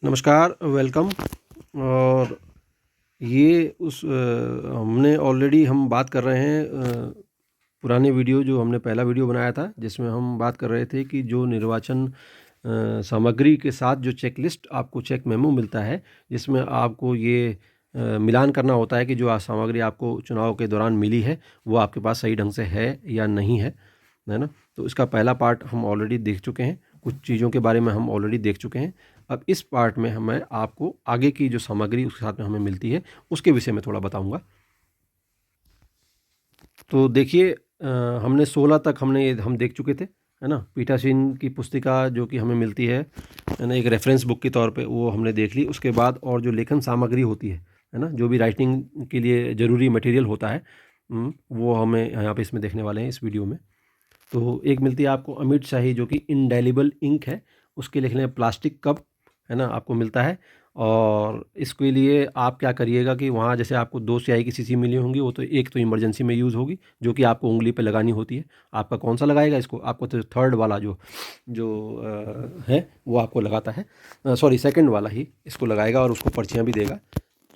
नमस्कार, वेलकम। और ये हमने ऑलरेडी हम बात कर रहे हैं पुराने वीडियो जो हमने पहला वीडियो बनाया था जिसमें हम बात कर रहे थे कि जो निर्वाचन सामग्री के साथ जो चेकलिस्ट आपको चेक मेमो मिलता है जिसमें आपको ये मिलान करना होता है कि जो सामग्री आपको चुनाव के दौरान मिली है वो आपके पास सही ढंग से है या नहीं है ना। तो इसका पहला पार्ट हम ऑलरेडी देख चुके हैं, कुछ चीज़ों के बारे में हम ऑलरेडी देख चुके हैं। अब इस पार्ट में मैं आपको आगे की जो सामग्री उसके साथ में हमें मिलती है उसके विषय में थोड़ा बताऊंगा। तो देखिए, हमने 16 तक हम देख चुके थे, है ना। पीठासीन की पुस्तिका जो कि हमें मिलती है ना, एक रेफरेंस बुक के तौर पे वो हमने देख ली। उसके बाद और जो लेखन सामग्री होती है ना, जो भी राइटिंग के लिए ज़रूरी मटेरियल होता है, वो हमें यहाँ पे इसमें देखने वाले हैं इस वीडियो में। तो एक मिलती है आपको अमिट शाही जो कि इंडेलिबल इंक है, उसके लिखने में प्लास्टिक कप, है ना, आपको मिलता है। और इसके लिए आप क्या करिएगा कि वहाँ जैसे आपको 2 स्याही की शीशी मिली होंगी, वो तो एक तो इमरजेंसी में यूज़ होगी जो कि आपको उंगली पे लगानी होती है। आपका कौन सा लगाएगा इसको? आपको तो थर्ड वाला जो जो है वो आपको लगाता है, सॉरी सेकंड वाला ही इसको लगाएगा और उसको पर्चियाँ भी देगा।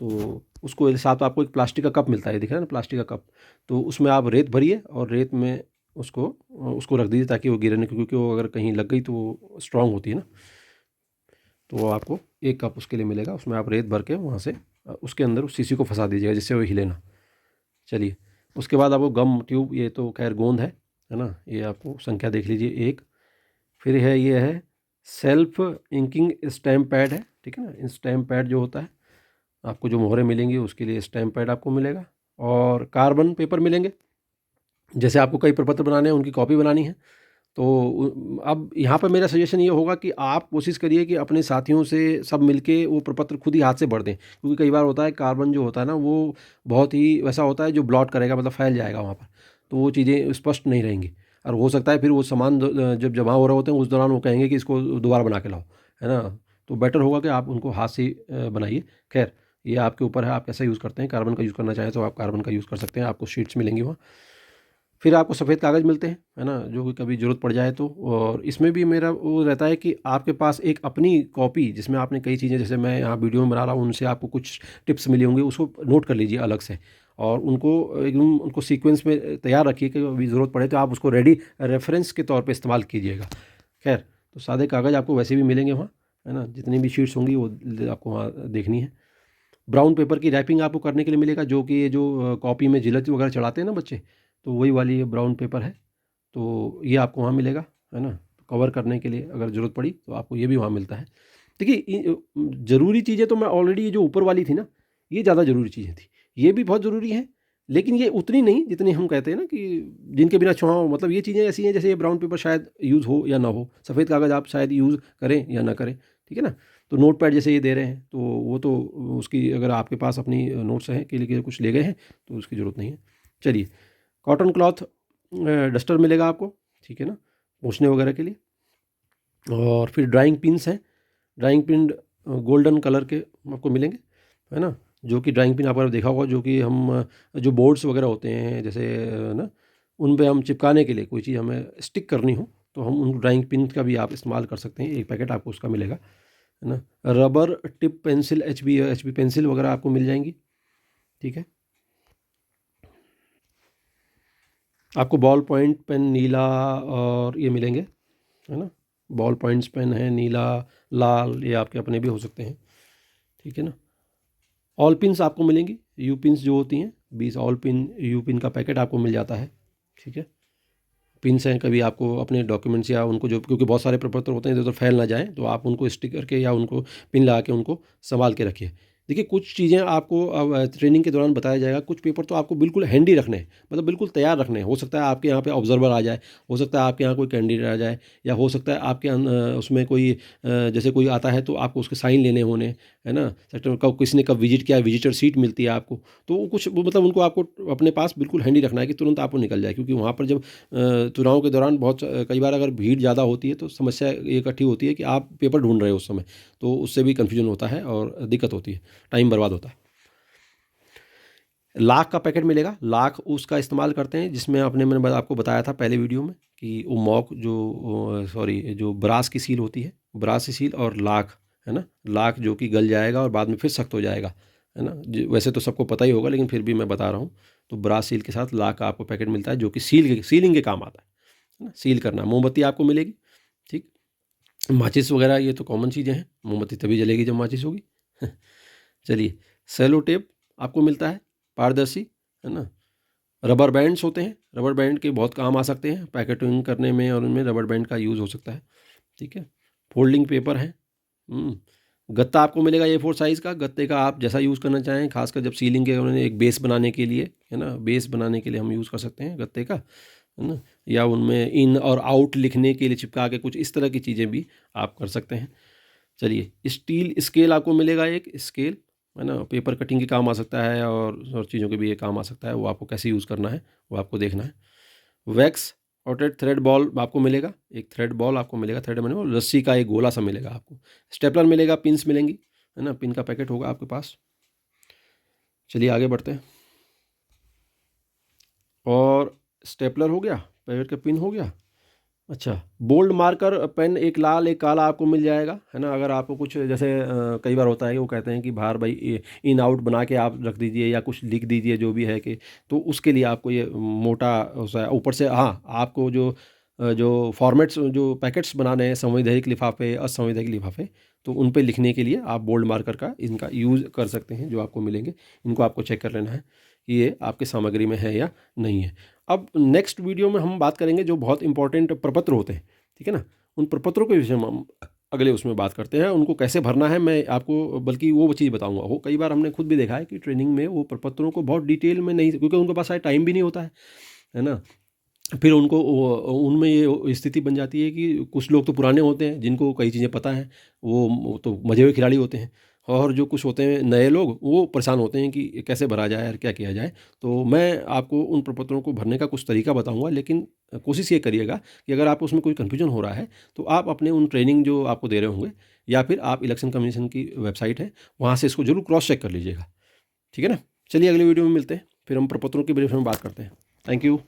तो उसको साथ आपको एक प्लास्टिक का कप मिलता है, दिख रहा है ना, प्लास्टिक का कप। तो उसमें आप रेत भरिए और रेत में उसको उसको रख दीजिए ताकि वो गिरे नहीं, क्योंकि वो अगर कहीं लग गई तो वो स्ट्रांग होती है ना। तो वो आपको एक कप उसके लिए मिलेगा, उसमें आप रेत भर के वहाँ से उसके अंदर उस शीशी को फंसा दीजिएगा जिससे वो हिले ना। चलिए, उसके बाद आपको गम ट्यूब, ये तो खैर गोंद है ना, ये आपको संख्या देख लीजिए एक। फिर है ये है सेल्फ इंकिंग स्टैम्प पैड है, ठीक है ना। स्टैम्प पैड जो होता है, आपको जो मोहरें मिलेंगी उसके लिए स्टैम्प पैड आपको मिलेगा। और कार्बन पेपर मिलेंगे, जैसे आपको कई प्रपत्र बनाने हैं उनकी कॉपी बनानी है। तो अब यहाँ पर मेरा सजेशन ये होगा कि आप कोशिश करिए कि अपने साथियों से सब मिलके वो प्रपत्र खुद ही हाथ से भर दें, क्योंकि कई बार होता है कार्बन जो होता है ना वो बहुत ही वैसा होता है जो ब्लॉट करेगा, मतलब फैल जाएगा वहाँ पर, तो वो चीज़ें स्पष्ट नहीं रहेंगी। और हो सकता है फिर वो सामान जब जमा हो रहे होते हैं उस दौरान वो कहेंगे कि इसको दोबारा बना के लाओ, है ना। तो बेटर होगा कि आप उनको हाथ से ही बनाइए। खैर, ये आपके ऊपर है, आप कैसा यूज़ करते हैं। कार्बन का यूज़ करना चाहें तो आप कार्बन का यूज़ कर सकते हैं, आपको शीट्स मिलेंगी वहाँ। फिर आपको सफ़ेद कागज़ मिलते हैं, है ना, जो कि कभी ज़रूरत पड़ जाए तो। और इसमें भी मेरा वो रहता है कि आपके पास एक अपनी कॉपी जिसमें आपने कई चीज़ें, जैसे मैं यहाँ वीडियो में बना रहा हूँ, उनसे आपको कुछ टिप्स मिली होंगी, उसको नोट कर लीजिए अलग से। और उनको एकदम उनको सीक्वेंस में तैयार रखिए कि अभी ज़रूरत पड़े तो आप उसको रेडी रेफरेंस के तौर पे इस्तेमाल कीजिएगा। खैर, तो सादे कागज़ आपको वैसे भी मिलेंगे वहाँ, है ना, जितनी भी शीट्स होंगी वो आपको वहाँ देखनी है। ब्राउन पेपर की रैपिंग आपको करने के लिए मिलेगा, जो कि ये जो कॉपी में जिलेट वगैरह चढ़ाते हैं ना बच्चे, तो वही वाली ये ब्राउन पेपर है। तो ये आपको वहाँ मिलेगा, है ना। कवर करने के लिए अगर ज़रूरत पड़ी तो आपको ये भी वहाँ मिलता है। देखिए, ज़रूरी चीज़ें तो मैं ऑलरेडी, ये जो ऊपर वाली थी ना, ये ज़्यादा ज़रूरी चीज़ें थी, ये भी बहुत ज़रूरी हैं, लेकिन ये उतनी नहीं जितनी हम कहते हैं ना कि जिनके बिना छुआओ, मतलब ये चीज़ें ऐसी हैं जैसे ये ब्राउन पेपर शायद यूज़ हो या ना हो, सफ़ेद कागज़ आप शायद यूज़ करें या ना करें, ठीक है ना। तो नोट पैड जैसे ये दे रहे हैं तो वो तो उसकी, अगर आपके पास अपनी नोट्स हैं के लिए कुछ ले गए हैं तो उसकी ज़रूरत नहीं है। चलिए, कॉटन क्लॉथ डस्टर मिलेगा आपको, ठीक है ना, पोंछने वगैरह के लिए। और फिर ड्राइंग पिन्स हैं, ड्राइंग पिन गोल्डन कलर के आपको मिलेंगे, है ना। जो कि ड्राइंग पिन आपने देखा होगा, जो कि हम जो बोर्ड्स वगैरह होते हैं जैसे ना, उन पे हम चिपकाने के लिए कोई चीज़ हमें स्टिक करनी हो तो हम उन ड्राइंग पिन का भी आप इस्तेमाल कर सकते हैं। एक पैकेट आपको उसका मिलेगा, है ना। Rubber tip pencil, H B pencil वगैरह आपको मिल जाएंगी, ठीक है। आपको बॉल पॉइंट पेन नीला और ये मिलेंगे, है ना। बॉल पॉइंट्स पेन है नीला, लाल, ये आपके अपने भी हो सकते हैं, ठीक है ना। ऑल पिन्स आपको मिलेंगी, यू पिन्स जो होती हैं, 20 ऑल पिन यू पिन का पैकेट आपको मिल जाता है, ठीक है। पिन्स हैं, कभी आपको अपने डॉक्यूमेंट्स या उनको जो, क्योंकि बहुत सारे प्रपत्र होते हैं इधर उधर फैल ना जाएँ, तो आप उनको स्टिक करके या उनको पिन लगा के उनको संभाल के रखिए। देखिए, कुछ चीज़ें आपको अब ट्रेनिंग के दौरान बताया जाएगा, कुछ पेपर तो आपको बिल्कुल हैंडी रखने हैं, मतलब बिल्कुल तैयार रखने हैं। हो सकता है आपके यहाँ पे ऑब्जर्वर आ जाए, हो सकता है आपके यहाँ कोई कैंडिडेट आ जाए, या हो सकता है आपके उसमें कोई जैसे कोई आता है तो आपको उसके साइन लेने होने, है ना। सेक्टर में कब किसी ने कब विजिट किया, विजिटर सीट मिलती है आपको, तो वो कुछ वो मतलब उनको आपको अपने पास बिल्कुल हैंडी रखना है कि तुरंत आपको निकल जाए, क्योंकि वहाँ पर जब चुनाव के दौरान बहुत कई बार अगर भीड़ ज़्यादा होती है तो समस्या ये इकट्ठी होती है कि आप पेपर ढूंढ रहे हो उस समय, तो उससे भी कन्फ्यूजन होता है और दिक्कत होती है, टाइम बर्बाद होता है। लाख का पैकेट मिलेगा, लाख उसका इस्तेमाल करते हैं जिसमें मैंने आपको बताया था पहले वीडियो में कि वो मॉक जो सॉरी जो ब्रास की सील होती है, ब्रास की सील और लाख, है ना, लाख जो कि गल जाएगा और बाद में फिर सख्त हो जाएगा, है ना। वैसे तो सबको पता ही होगा, लेकिन फिर भी मैं बता रहा हूँ। तो ब्रास सील के साथ लाख का आपको पैकेट मिलता है, जो कि सीलिंग के काम आता है ना, सील करना। मोमबत्ती आपको मिलेगी, ठीक। माचिस वगैरह ये तो कॉमन चीज़ें हैं, मोमबत्ती तभी जलेगी जब माचिस होगी। चलिए, सेलो टेप आपको मिलता है, पारदर्शी, है ना। रबर बैंड्स होते हैं, रबर बैंड के बहुत काम आ सकते हैं, पैकेटिंग करने में और उनमें रबर बैंड का यूज़ हो सकता है, ठीक है। फोल्डिंग पेपर है। गत्ता आपको मिलेगा A4 साइज़ का। गत्ते का आप जैसा यूज़ करना चाहें, खासकर जब सीलिंग के उन्होंने एक बेस बनाने के लिए, है ना, बेस बनाने के लिए हम यूज़ कर सकते हैं गत्ते का, है ना। या उनमें इन और आउट लिखने के लिए चिपका के कुछ इस तरह की चीज़ें भी आप कर सकते हैं। चलिए, स्टील स्केल आपको मिलेगा, एक स्केल, है ना, पेपर कटिंग के काम आ सकता है और चीज़ों के भी ये काम आ सकता है। वो आपको कैसे यूज़ करना है वो आपको देखना है। वैक्स और थ्रेड बॉल आपको मिलेगा, एक थ्रेड बॉल आपको मिलेगा, थ्रेड मैंने वो रस्सी का एक गोला सा मिलेगा आपको। स्टेपलर मिलेगा, पिन्स मिलेंगी, है ना, पिन का पैकेट होगा आपके पास। चलिए आगे बढ़ते हैं। और स्टेपलर हो गया, पैकेट का पिन हो गया। अच्छा, बोल्ड मार्कर पेन, एक लाल एक काला आपको मिल जाएगा, है ना। अगर आपको कुछ जैसे कई बार होता है कि वो कहते हैं कि बाहर भाई इन आउट बना के आप रख दीजिए या कुछ लिख दीजिए जो भी है कि, तो उसके लिए आपको ये मोटा ऊपर से, हाँ, आपको जो फॉर्मेट्स जो पैकेट्स बनाने हैं, संवैधानिक लिफाफे, असंवैधानिक लिफाफे, तो उन पे लिखने के लिए आप बोल्ड मार्कर का इनका यूज़ कर सकते हैं, जो आपको मिलेंगे। इनको आपको चेक कर लेना है कि ये आपके सामग्री में है या नहीं है। अब नेक्स्ट वीडियो में हम बात करेंगे जो बहुत इंपॉर्टेंट प्रपत्र होते हैं, ठीक है ना, उन प्रपत्रों के विषय में हम अगले उसमें बात करते हैं। उनको कैसे भरना है मैं आपको बल्कि वो चीज़ बताऊंगा। वो कई बार हमने खुद भी देखा है कि ट्रेनिंग में वो प्रपत्रों को बहुत डिटेल में नहीं, क्योंकि उनके पास शायद टाइम भी नहीं होता है ना। फिर उनको उनमें ये स्थिति बन जाती है कि कुछ लोग तो पुराने होते हैं जिनको कई चीज़ें पता हैं, वो तो मजे हुए खिलाड़ी होते हैं, और जो कुछ होते हैं नए लोग, वो परेशान होते हैं कि कैसे भरा जाए और क्या किया जाए। तो मैं आपको उन प्रपत्रों को भरने का कुछ तरीका बताऊंगा, लेकिन कोशिश ये करिएगा कि अगर आपको उसमें कोई कन्फ्यूजन हो रहा है तो आप अपने उन ट्रेनिंग जो आपको दे रहे होंगे, या फिर आप इलेक्शन कमीशन की वेबसाइट है वहाँ से इसको जरूर क्रॉस चेक कर लीजिएगा, ठीक है ना। चलिए अगले वीडियो में मिलते हैं, फिर हम प्रपत्रों के बारे में बात करते हैं। Thank you.